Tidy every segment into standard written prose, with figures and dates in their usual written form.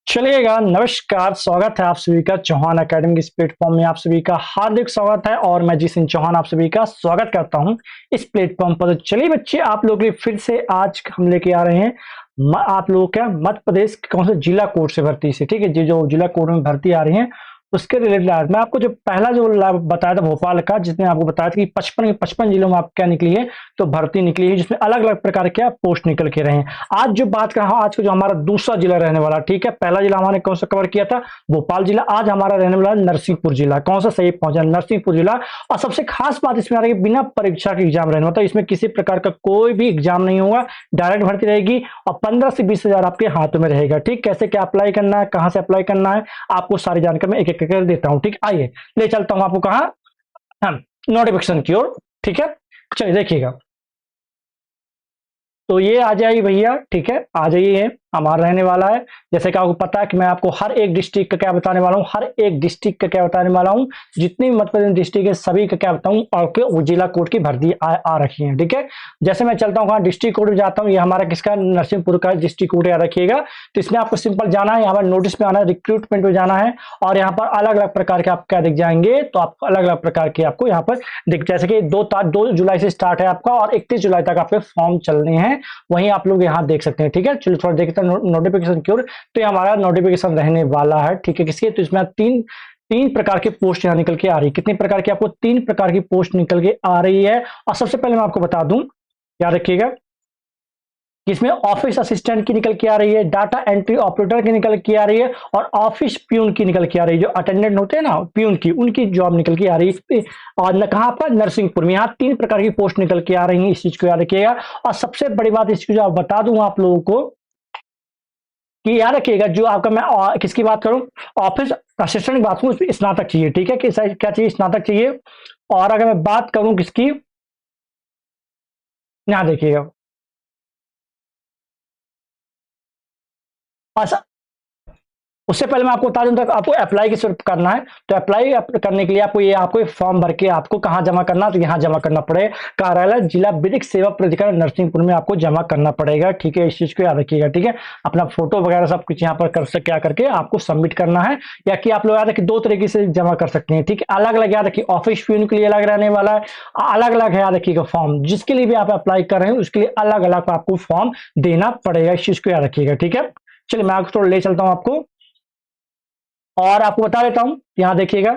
चलिएगा, नमस्कार। स्वागत है आप सभी का चौहान एकेडमी के इस प्लेटफॉर्म में। आप सभी का हार्दिक स्वागत है और मैं जी सिंह चौहान आप सभी का स्वागत करता हूं इस प्लेटफॉर्म पर। तो चलिए बच्चे, आप लोगों के लिए फिर से आज हम लेके आ रहे हैं आप लोगों का मध्य प्रदेश के कौन से जिला कोड से भर्ती से। ठीक है जी, जो जिला कोड में भर्ती आ रही है उसके रिलेटेड आज मैं आपको जो पहला जो बताया था भोपाल का, जिसमें आपको बताया था कि 55 जिलों में आप क्या निकली है, तो भर्ती निकली है जिसमें अलग अलग प्रकार के पोस्ट निकल के रहे हैं। आज जो बात कर रहा हूं, आज का जो हमारा दूसरा जिला रहने वाला, ठीक है, पहला जिला हमारे कौन सा कवर किया था, भोपाल जिला। आज हमारा रहने वाला नरसिंहपुर जिला। कौन सा सही पहुंचा, नरसिंहपुर जिला। और सबसे खास बात इसमें आ रही है, बिना परीक्षा के एग्जाम रहने वाला, इसमें किसी प्रकार का कोई भी एग्जाम नहीं होगा, डायरेक्ट भर्ती रहेगी और 15 से 20 हजार आपके हाथों में रहेगा। ठीक, कैसे क्या अप्लाई करना है, कहां से अप्लाई करना है, आपको सारी जानकारी मैं एक एक करके देता हूं। ठीक, आइए ले चलता हूं आपको कहां, हम नोटिफिकेशन की ओर। ठीक है, चलिए देखिएगा। तो ये आ जाइए भैया, ठीक है, आ जाइए, हमारा रहने वाला है। जैसे कि आपको पता है कि मैं आपको हर एक डिस्ट्रिक्ट का क्या बताने वाला हूँ, हर एक डिस्ट्रिक्ट का क्या बताने वाला हूँ, जितनी भी मध्य प्रदेश डिस्ट्रिक्ट है सभी का क्या बताऊँ, और जिला कोड की भर्ती आ रखी है। ठीक है, जैसे मैं चलता हूँ डिस्ट्रिक्ट कोड में जाता हूँ, ये हमारा किसका, नरसिंहपुर का डिस्ट्रिक्ट कोड याद रखिएगा। तो इसमें आपको सिंपल जाना है, यहाँ पर नोटिस में आना है, रिक्रूटमेंट में जाना है, और यहाँ पर अलग अलग प्रकार के आप क्या दिख जाएंगे, तो आपको अलग अलग प्रकार के आपको यहाँ पर दिख, जैसे कि 2 जुलाई से स्टार्ट है आपका और 31 जुलाई तक आपके फॉर्म चलने हैं, वहीं आप लोग यहाँ देख सकते हैं। ठीक है, चलिए थोड़ा देखते हैं नोटिफिकेशन की ओर। तो ये हमारा नोटिफिकेशन रहने वाला है, ठीक है, किसके, तो इसमें तीन प्रकार की पोस्ट यहाँ निकल के आ रही है। कितनी प्रकार की, आपको 3 प्रकार की पोस्ट निकल के आ रही है। और सबसे पहले मैं आपको बता दूं, याद रखिएगा, इसमें ऑफिस असिस्टेंट की निकल के आ रही है, डाटा एंट्री ऑपरेटर की निकल के आ रही है, और ऑफिस प्यून की निकल के आ रही है। जो अटेंडेंट होते हैं ना प्यून की, उनकी जॉब निकल के आ रही है। और कहां पर, नरसिंहपुर में। यहाँ 3 प्रकार की पोस्ट निकल के आ रही है, इस चीज को याद रखिएगा। और सबसे बड़ी बात इस चीज बता दूं आप लोगों को कि याद रखिएगा, जो आपका मैं किसकी बात करूं, ऑफिस असिस्टेंट की बात करूं, उसमें स्नातक चाहिए। ठीक है, कि क्या चाहिए, स्नातक चाहिए। और अगर मैं बात करूं किसकी, यहां देखिएगा, उससे पहले मैं आपको बता दूं तक आपको अप्लाई किस करना है। तो अप्लाई करने के लिए आपको ये आपको फॉर्म भर के आपको कहां जमा करना है, तो यहां जमा करना पड़ेगा, कार्यालय जिला विधिक सेवा प्राधिकरण नरसिंहपुर में आपको जमा करना पड़ेगा। ठीक है, इस चीज को याद रखिएगा। ठीक है, अपना फोटो वगैरह सब कुछ यहाँ पर क्या करके आपको सबमिट करना है, या कि आप लोग याद रखिए 2 तरीके से जमा कर सकते हैं। ठीक है, अलग अलग याद रखिए, ऑफिस प्यून के लिए अलग रहने वाला है, अलग अलग है, याद रखिएगा फॉर्म जिसके लिए भी आप अप्लाई कर रहे हैं उसके लिए अलग अलग आपको फॉर्म देना पड़ेगा, इस चीज को याद रखिएगा। ठीक है, चलिए मैं आपको थोड़ा ले चलता हूं आपको और आपको बता देता हूं, यहां देखिएगा।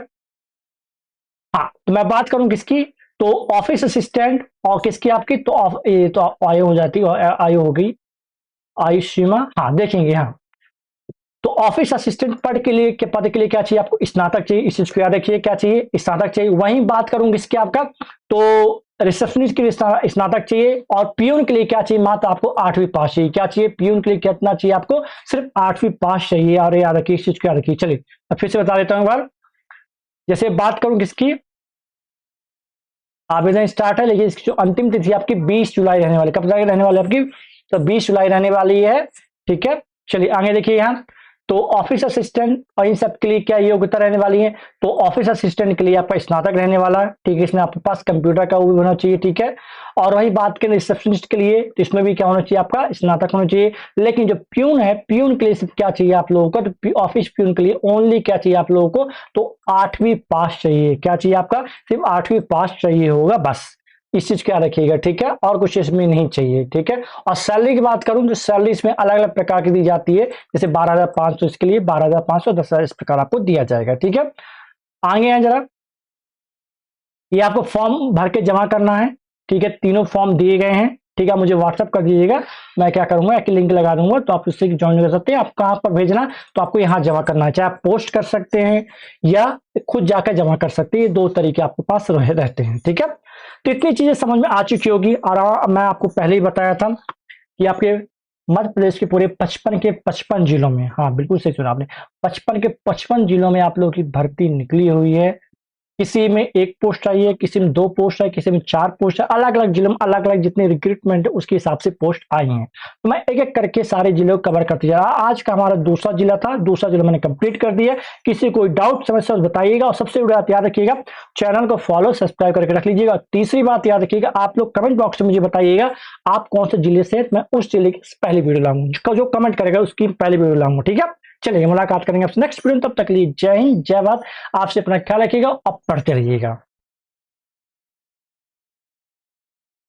हाँ, तो मैं बात करूं किसकी, तो ऑफिस असिस्टेंट, और किसकी आपकी, तो ये तो आयु हो जाती है, आयु हो गई, आयु सीमा। हाँ देखेंगे, हाँ, तो ऑफिस असिस्टेंट पद के लिए क्या चाहिए आपको, स्नातक चाहिए। इस चीज को याद रखिए, क्या चाहिए, स्नातक चाहिए। वहीं बात करूंगी इसके आपका, तो रिसेप्शनिस्ट के लिए स्नातक चाहिए, और पियून के लिए क्या चाहिए, मात्र आपको 8वीं पास चाहिए। क्या चाहिए, पियून के लिए कितना चाहिए आपको, सिर्फ 8वीं पास चाहिए। और याद रखिए, इस चीज को याद रखिए। चलिए अब फिर से बता देता हूं एक बार। जैसे बात करूं किसकी, आवेदन स्टार्ट है, लेकिन इसकी जो अंतिम तिथि आपकी 20 जुलाई रहने वाली, कब तक रहने वाली आपकी, तो 20 जुलाई रहने वाली है। ठीक है, चलिए आगे देखिए यहाँ, तो ऑफिस असिस्टेंट और इन सब के लिए क्या योग्यता रहने वाली है, तो ऑफिस असिस्टेंट के लिए आपका स्नातक रहने वाला है। ठीक है, इसमें आपके पास कंप्यूटर का वो भी होना चाहिए। ठीक है, और वही बात करें रिसेप्शनिस्ट के लिए, तो इसमें भी क्या होना चाहिए, आपका स्नातक होना चाहिए। लेकिन जो प्यून है, प्यून के लिए सिर्फ क्या चाहिए आप लोगों को, तो ऑफिस प्यून के लिए ओनली क्या चाहिए आप लोगों को, तो 8वीं पास चाहिए। क्या चाहिए आपका, सिर्फ 8वीं पास चाहिए होगा, बस इस चीज क्या रखिएगा। ठीक है, और कुछ इसमें नहीं चाहिए। ठीक है, और सैलरी की बात करूं तो सैलरी इसमें अलग अलग प्रकार की दी जाती है, जैसे 12,500, इसके लिए 12,500, 10,000 इस प्रकार आपको दिया जाएगा। ठीक है, आगे हैं जरा, ये आपको फॉर्म भर के जमा करना है। ठीक है, तीनों फॉर्म दिए गए हैं। ठीक है, मुझे व्हाट्सअप कर दीजिएगा, मैं क्या करूंगा, एक लिंक लगा दूंगा, तो आप उससे ज्वाइन कर सकते हैं। आप कहां पर भेजना, तो आपको यहाँ जमा करना है, चाहे आप पोस्ट कर सकते हैं या खुद जाकर जमा कर सकते हैं, ये 2 तरीके आपके पास रहते हैं। ठीक है, तो इतनी चीजें समझ में आ चुकी होगी। और मैं आपको पहले ही बताया था कि आपके मध्य प्रदेश के पूरे 55 जिलों में, हाँ बिल्कुल सही सुना आपने, 55 जिलों में आप लोगों की भर्ती निकली हुई है। किसी में 1 पोस्ट आई है, किसी में 2 पोस्ट है, किसी में 4 पोस्ट है, अलग अलग जिलों में अलग अलग जितने रिक्रूटमेंट है उसके हिसाब से पोस्ट आई हैं। तो मैं एक एक करके सारे जिलों को कवर करते जा रहा। आज का हमारा दूसरा जिला था, दूसरा जिला मैंने कंप्लीट कर दिया। किसी कोई डाउट समस्या बताइएगा, और सबसे बड़ी बात याद रखिएगा, चैनल को फॉलो सब्सक्राइब करके रख लीजिएगा। तीसरी बात याद रखिएगा, आप लोग कमेंट बॉक्स में मुझे बताइएगा आप कौन से जिले से, मैं उस जिले की पहली वीडियो लाऊंगा, जो कमेंट करेगा उसकी पहली वीडियो लाऊंगा। ठीक है, चलिए मुलाकात करेंगे आपसे नेक्स्ट वीडियो में, तब तक के लिए जय हिंद जय भारत। आपसे अपना ख्याल रखिएगा और पढ़ते रहिएगा।